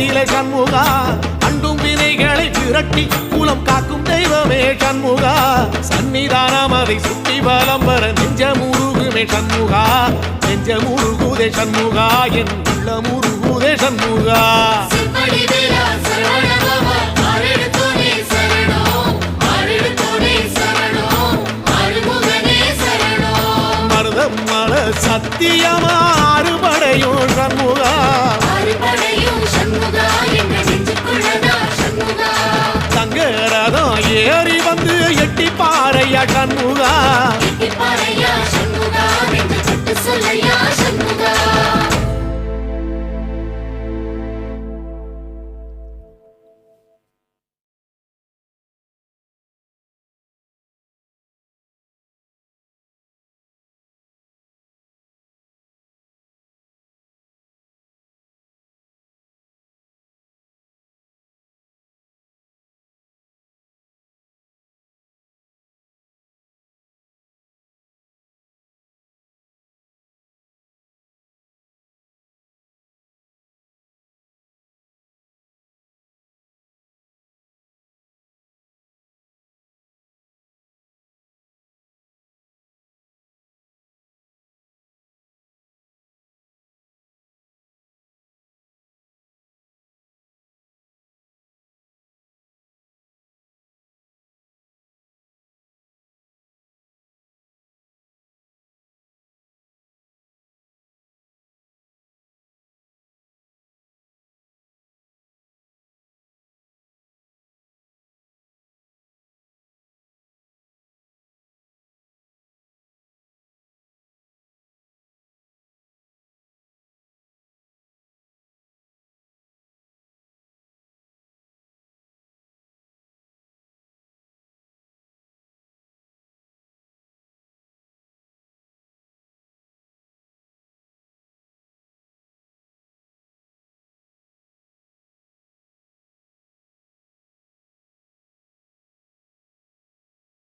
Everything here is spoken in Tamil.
நிலை சண்முகா அண்டும் வினைகளை விரட்டி குலம் காக்கும் தெய்வமே சண்முகா சன்னிதானம் அதை சுற்றி பலம் வர நெஞ்சமுருகுமே சண்முகா நெஞ்சமுருகுதே சண்முகா என் உள்ளமுருகுதே சண்முகா மருதம் மல சத்தியமா அறுபடையும் சண்முகா தங்கரதம் ஏறி வந்து எட்டி பாறையா சண்முகா